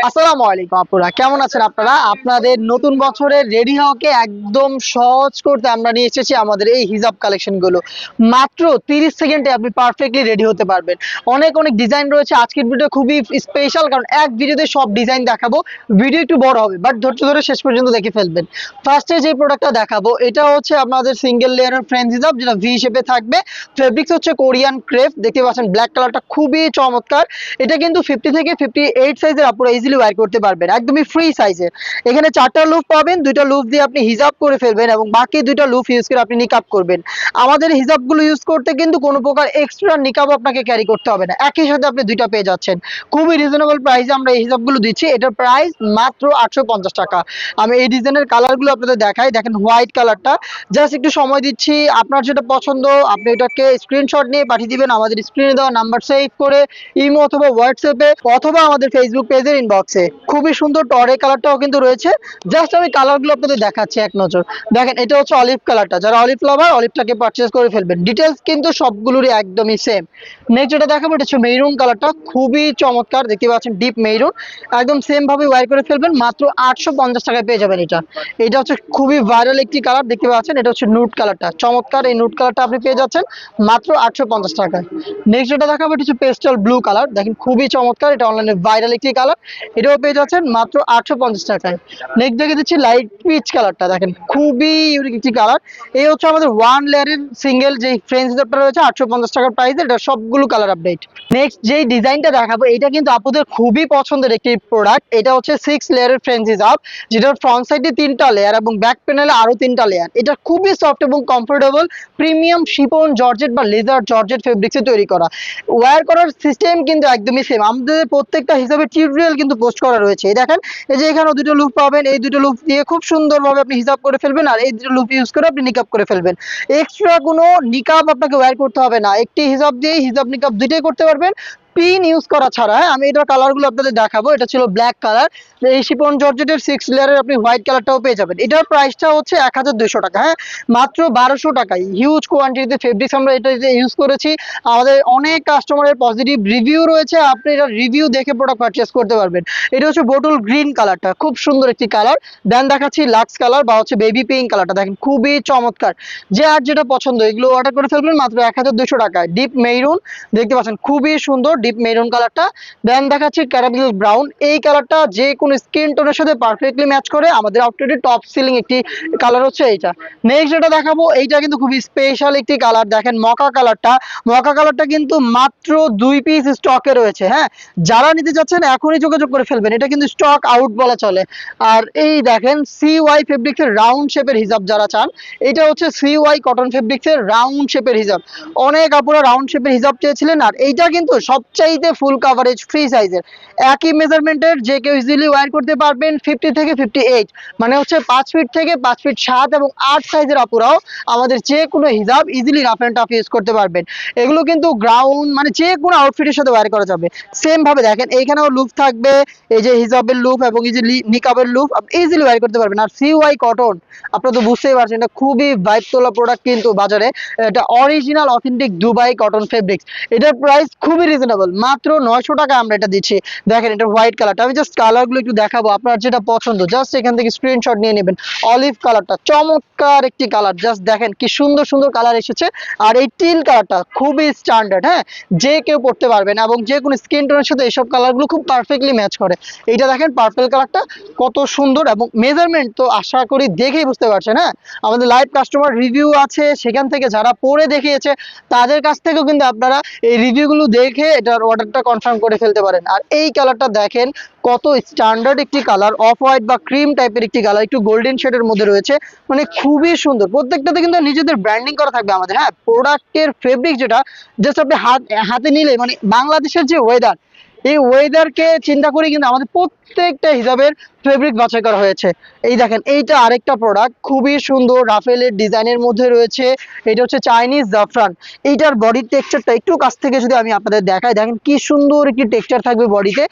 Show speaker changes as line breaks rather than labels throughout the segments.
আসসালামু আলাইকুম আপুরা, কেমন আছেন আপনারা? আপনাদের নতুন বছরের রেডি হওয়াকে একদম সহজ করতে আমরা নিয়ে এসেছি আমাদের এই হিজাব কালেকশন গুলো। মাত্র 30 সেকেন্ডে আপনি পারফেক্টলি রেডি হতে পারবেন। অনেক অনেক ডিজাইন রয়েছে। আজকের ভিডিও খুবই স্পেশাল, কারণ এক ভিডিওতে সব ডিজাইন দেখাবো। ভিডিও একটু বড় হবে, বাট ধৈর্য ধরে শেষ পর্যন্ত দেখে ফেলবেন। ফার্স্টে যে প্রোডাক্টটা দেখাবো এটা হচ্ছে আপনাদের সিঙ্গেল লেয়ারের ফ্রেঞ্চ হিজাব, যেটা ভি শেপে থাকবে। ফেব্রিক্স হচ্ছে কোরিয়ান ক্রেপ, দেখতে পাচ্ছেন ব্ল্যাক কালারটা খুবই চমৎকার। এটা কিন্তু 50 থেকে 58 সাইজের আপুরা ইজিলি ওয়্যার করতে পারবেন, একদমই ফ্রি সাইজে। এখানে 4টা লুপ পাবেন, 2টা লুপ দিয়ে আপনি হিজাব করে ফেলবেন এবং বাকি 2টা লুপ ইউজ করে আপনি নিকাব করবেন। আমাদের হিজাবগুলো ইউজ করতে কিন্তু কোনো প্রকার এক্সট্রা নিকাব আপনাকে ক্যারি করতে হবে না, একই সাথে আপনি 2টা পেয়ে যাচ্ছেন। খুবই রিজনেবল প্রাইসে আমরা এই হিজাবগুলো দিচ্ছি। এটার প্রাইস মাত্র 850 টাকা। আমি এই ডিজাইনের কালারগুলো আপনাদের দেখাই। দেখেন হোয়াইট কালারটা, জাস্ট একটু সময় দিচ্ছি, আপনার যেটা পছন্দ আপনি এটাকে স্ক্রিনশট নিয়ে পাঠিয়ে দিবেন আমাদের স্ক্রিনে দেওয়া নাম্বার সেভ করে, ইমো অথবা হোয়াটসঅ্যাপে অথবা আমাদের ফেসবুক পেজের ইনবক্সে। খুবই সুন্দর টরে কালারটাও কিন্তু রয়েছে। জাস্ট আমি কালারগুলো আপনাদের দেখাচ্ছি এক নজর। দেখেন এটা হচ্ছে অলিভ কালারটা, যারা অলিভ লাভার অলিভটাকে পারচেজ করে ফেলবেন। ডিটেলস কিন্তু সবগুলোরই একদমই সেম। নেক্সট যেটা দেখাবো এটা হচ্ছে মেরুন কালারটা, খুবই চমৎকার, দেখতে পাচ্ছেন ডিপ মেরুন। একদম সেম ভাবে ওয়্যার করে ফেলবেন, মাত্র 850 টাকায় পেয়ে যাবেন এটা। এটা হচ্ছে খুবই ভাইরাল একটি কালার, দেখতে পাচ্ছেন এটা হচ্ছে নুট কালারটা, চমৎকার। এই নুট কালারটা আপনি পেয়ে যাচ্ছেন মাত্র 850 টাকায়। নেক্সট যেটা দেখাবো এটা হচ্ছে পেস্টাল ব্লু কালার, দেখেন খুবই চমৎকার, এটা অনলাইনে ভাইরাল একটি কালার। এটাও পেয়ে যাচ্ছেন মাত্র 850 টাকায়। নেক্সট দেখে দিচ্ছি লাইট পিচ কালারটা, দেখেন খুবই ইউনিক একটি কালার। এই হচ্ছে আমাদের ওয়ান লেয়ারের সিঙ্গেল যে ফ্রেঞ্চ হিজাবটা রয়েছে 850 টাকার প্রাইসে, এটা সবগুলো কালার আপডেট। নেক্সট যেই ডিজাইনটা দেখাবো এটা কিন্তু আপনাদের খুবই পছন্দের একটি প্রোডাক্ট। এটা হচ্ছে 6 লেয়ারের ফ্রেঞ্চ হিজাব, যেটার ফ্রন্ট সাইডে 3টা লেয়ার এবং ব্যাক প্যানেলে আরো 3টা লেয়ার। এটা খুবই সফট এবং কমফোর্টেবল, প্রিমিয়াম শিফন জর্জেট বা লেজার জর্জেট ফেব্রিক্সে তৈরি করা। ওয়্যার করার সিস্টেম কিন্তু একদমই সেম। আমাদের প্রত্যেকটা হিসাবে টিউটোরিয়াল কিন্তু পোস্ট করা রয়েছে। এই দেখেন, এই যে এখানে 2টো লুপ পাবেন, এই 2টো লুপ দিয়ে খুব সুন্দরভাবে আপনি হিসাব করে ফেলবেন, আর এই 2টো লুপ ইউজ করে আপনি নিকাব করে ফেলবেন। এক্সট্রা কোনো নিকাব আপনাকে ওয়্যার করতে হবে না, একটি হিসাব দিয়ে হিসাব নিকাব দুইটাই করতে পারবেন, পিন ইউজ করা ছাড়া। হ্যাঁ, আমি এটার কালারগুলো আপনাদের দেখাবো। এটা ছিল ব্ল্যাক কালার, এই শিপন জর্জেটের 6 লেয়ারের আপনি হোয়াইট কালারটাও পেয়ে যাবেন। এটার প্রাইসটা হচ্ছে 1200 টাকা। হ্যাঁ, মাত্র 1200 টাকায় হিউজ কোয়ান্টিটিতে ফেব্রিক্স আমরা এটা ইউজ করেছি। আমাদের অনেক কাস্টমারের পজিটিভ রিভিউ রয়েছে, আপনি এটা রিভিউ দেখে প্রোডাক্ট পারচেস করতে পারবেন। এটা হচ্ছে বোটল গ্রিন কালারটা, খুব সুন্দর একটি কালার। দেন দেখাচ্ছি লাক্স কালার বা হচ্ছে বেবি পিঙ্ক কালারটা, দেখেন খুবই চমৎকার। যে আর যেটা পছন্দ এগুলো অর্ডার করে ফেলবেন মাত্র 1200 টাকায়। ডিপ মেরুন, দেখতে পাচ্ছেন খুবই সুন্দর ডিপ মেরুন কালারটা। দেন দেখাচ্ছি ক্যারামেল ব্রাউন, এই কালারটা যে কোনো স্কিন টোনের সাথে পারফেক্টলি ম্যাচ করে। আমাদের আউটলেটের টপ সিলিং একটি কালার হচ্ছে এইটা। নেক্সট যেটা দেখাবো এইটা কিন্তু খুবই স্পেশাল একটি কালার, দেখেন মকা কালারটা। মকা কালারটা কিন্তু মাত্র 2 পিস স্টকে রয়েছে। হ্যাঁ, যারা নিতে যাচ্ছেন এখনই যোগাযোগ করে ফেলবেন, এটা কিন্তু স্টক আউট বলা চলে। আর এই দেখেন সিওয়াই ফেব্রিক্সের রাউন্ড শেপের হিজাব যারা চান, এটা হচ্ছে সিওয়াই কটন ফেব্রিক্সের রাউন্ড শেপের হিজাব। অনেক আপুরা রাউন্ড শেপের হিজাব চেয়েছিলেন, আর এইটা কিন্তু সবচাইতে ফুল কাভারেজ ফ্রি সাইজের, একই মেজারমেন্টের, যে কেউ ইজিলি ওয়্যার করতে পারবেন। 50 থেকে 58 মানে হচ্ছে 5 ফিট থেকে 5 ফিট 7 এবং 8 সাইজের আপুরাও আমাদের যে কোনো হিজাব easily rough and tough use করতে পারবেন। এগুলো কিন্তু গ্রাউন্ড মানে যে কোনো আউটফিটের সাথে ওয়্যার করা যাবে। সেম ভাবে দেখেন এইখানেও লুপ থাকবে, এই যে হিজাবের লুপ এবং এই যে নিকাবের লুপ ইজিলি ওয়্যার করতে পারবেন। আর সিওয়াই কটন আপনারা তো বুঝতেই পারছেন, এটা খুবই ভাইব তোলা প্রোডাক্ট কিন্তু বাজারে। এটা original authentic Dubai cotton fabrics. এটার প্রাইস খুবই রিজনেবল, মাত্র 900 টাকা আমরা এটা দিচ্ছি। দেখেন এটা হোয়াইট কালারটা, আমি জাস্ট কালারগুলো একটু দেখাবো, আপনার যেটা পছন্দ জাস্ট এখান থেকে স্ক্রিনশট নিয়ে নেবেন। অলিভ কালারটা চমৎকার একটি কালার, জাস্ট দেখেন কি সুন্দর সুন্দর কালার এসেছে। আর এই টিল কালারটা খুবই স্ট্যান্ডার্ড, হ্যাঁ, যে কেউ পড়তে পারবেন এবং যে কোনো স্কিন টোনের সাথে এইসব কালারগুলো খুব পারফেক্টলি ম্যাচ করে। এইটা দেখেন পার্পল কালারটা কত সুন্দর, এবং মেজারমেন্ট তো আশা করি দেখেই বুঝতে পারছেন। হ্যাঁ, আমাদের লাইভ কাস্টমার রিভিউ আছে, সেখান থেকে যারা পরে দেখিয়েছে তাদের কাছ থেকেও কিন্তু আপনারা এই রিভিউগুলো দেখে এটার অর্ডারটা কনফার্ম করে ফেলতে পারেন। আর এই কালারটা দেখেন কত স্ট্যান্ডার্ড একটি কালার, অফ হোয়াইট বা ক্রিম টাইপের একটি কালার, একটু গোল্ডেন শেডের মধ্যে রয়েছে, মানে খুবই সুন্দর। প্রত্যেকটাতে কিন্তু নিজেদের ব্র্যান্ডিং করা থাকবে আমাদের। হ্যাঁ, প্রোডাক্টের ফেব্রিক যেটা জাস্ট আপনি হাতে নিলে, মানে বাংলাদেশের যে ওয়েদার, এই ওয়েদারকে চিন্তা করে কিন্তু আমাদের প্রত্যেকটা হিসাবের ফেব্রিক বাছাই করা হয়েছে। এই দেখেন এইটা আরেকটা প্রোডাক্ট, খুবই সুন্দর রাফেলের ডিজাইনের মধ্যে রয়েছে। এটা হচ্ছে চাইনিজ জাফরান। এইটার বডির টেক্সচারটা একটু কাছ থেকে যদি আমি আপনাদের দেখাই, দেখেন কি সুন্দর একটি টেক্সচার থাকবে বডিতে,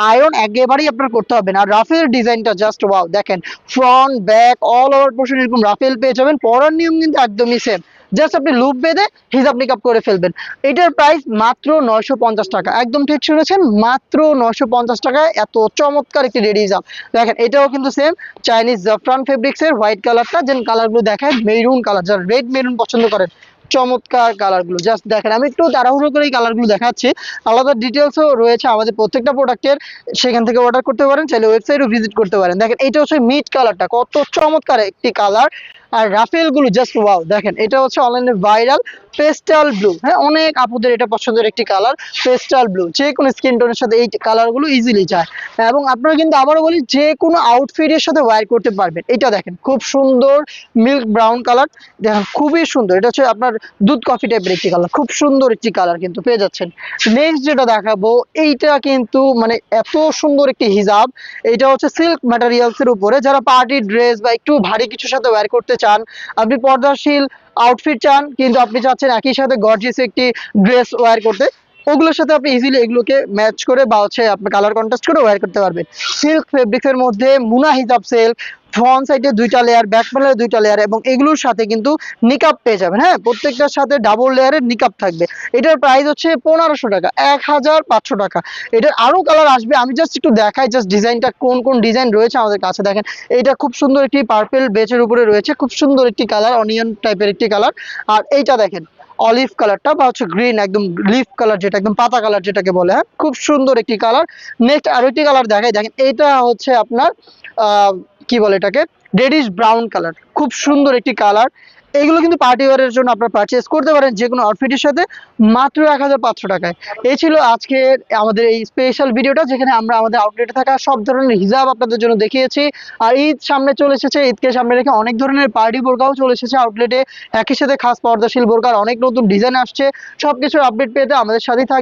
আয়রন একেবারেই আপনার করতে হবে না। রাফেল ডিজাইনটা জাস্ট ওয়াও, দেখেন front back all over portion এরকম রাফেল পেয়ে যাবেন। পরার নিয়ম কিন্তু একদমই সেম, জাস্ট আপনি লুপ বেঁধে হিজাব নিকাব করে ফেলবেন। এটার প্রাইস মাত্র 950 টাকা, একদম ঠিক শুনেছেন, মাত্র 950 টাকায় এত চমৎকার একটি রেডি হিজাব। দেখেন এটাও কিন্তু সেম চাইনিজ জাফরান ফেব্রিক্স এর হোয়াইট কালারটা, যেন কালারগুলো দেখায় মেরুন কালার, যারা রেড মেরুন পছন্দ করেন, চমৎকার কালারগুলো জাস্ট দেখেন। আমি একটু তাড়াহুড়ো করে এই কালারগুলো দেখাচ্ছি, আলাদা ডিটেলসও রয়েছে আমাদের প্রত্যেকটা প্রোডাক্টের, সেখান থেকে অর্ডার করতে পারেন, চাইলে ওয়েবসাইটও ভিজিট করতে পারেন। দেখেন এটা হচ্ছে মিড কালারটা, কত চমৎকার একটি কালার। আর রাফেল গুলো জাস্ট ওয়াও, দেখেন এটা হচ্ছে অনলাইনে ভাইরাল পেস্টাল ব্লু। হ্যাঁ, অনেক আপুদের এটা পছন্দের একটি কালার, পেস্টাল ব্লু, যে কোনো স্কিন টোনের সাথে এই কালার গুলো ইজিলি যায়। এবং আপনারা কিন্তু আবারও বলি যে কোনো আউটফিটের সাথে ওয়্যার করতে পারবেন। এটা দেখেন খুব সুন্দর মিল্ক ব্রাউন কালার, দেখেন খুবই সুন্দর, এটা হচ্ছে আপনার দুধ কফি টাইপের একটি কালার, খুব সুন্দর একটি কালার কিন্তু পেয়ে যাচ্ছেন। নেক্সট যেটা দেখাবো, এইটা কিন্তু মানে এত সুন্দর একটি হিজাব, এটা হচ্ছে সিল্ক ম্যাটেরিয়ালস এর উপরে, যারা পার্টি ড্রেস বা একটু ভারী কিছুর সাথে ওয়্যার করতে চান, আপনি পর্দাশীল আউটফিট চান কিন্তু আপনি চাচ্ছেন একই সাথে গর্জিয়াস একটি ড্রেস ওয়্যার করতে, ওগুলোর সাথে আপনি ইজিলি এগুলোকে ম্যাচ করে বা হচ্ছে আপনি কালার কন্ট্রাস্ট করে ওয়্যার করতে পারবেন। সিল্ক ফেব্রিক্স এর মধ্যে মুনা হিজাব সেল, ফ্রন্ট সাইডে দুইটা লেয়ার, ব্যাক প্যানেলে দুইটা লেয়ার, এবং এগুলোর সাথে কিন্তু নিকাব পেয়ে যাবেন। হ্যাঁ, প্রত্যেকটার সাথে ডাবল লেয়ারের নিকাব থাকবে। এটার প্রাইস হচ্ছে 1500 টাকা, 1500 টাকা। এটার আরো কালার আসবে, আমি জাস্ট একটু দেখাই জাস্ট ডিজাইনটা, কোন কোন ডিজাইন রয়েছে আমাদের কাছে। দেখেন এটা খুব সুন্দর একটি পার্পল বেচের উপরে রয়েছে, খুব সুন্দর একটি কালার, অনিয়ন টাইপের একটি কালার। আর এইটা দেখেন অলিভ কালারটা বা হচ্ছে গ্রিন, একদম লিফ কালার, যেটা একদম পাতা কালার যেটাকে বলে। হ্যাঁ, খুব সুন্দর একটি কালার। নেক্সট আরো একটি কালার দেখাই, দেখেন এটা হচ্ছে আপনার কি বলে এটাকে, রেডিশ ব্রাউন কালার, খুব সুন্দর একটি কালার। এগুলো কিন্তু পার্টি ওয়্যারের জন্য আপনারা পারচেজ করতে পারেন যে কোনো আউটফিটের সাথে, মাত্র 1500 টাকায়। এই ছিল আজকের আমাদের এই স্পেশাল ভিডিওটা, যেখানে আমরা আমাদের আউটলেটে থাকা সব ধরনের হিজাব আপনাদের জন্য দেখিয়েছি। আর ঈদ সামনে চলে এসেছে, ঈদকে সামনে রেখে অনেক ধরনের পার্টি বোরকাও চলে এসেছে আউটলেটে, একই সাথে খাস পর্দাশীল বোরকার অনেক নতুন ডিজাইন আসছে। সবকিছুর আপডেট পেতে আমাদের সাথেই থাকবে।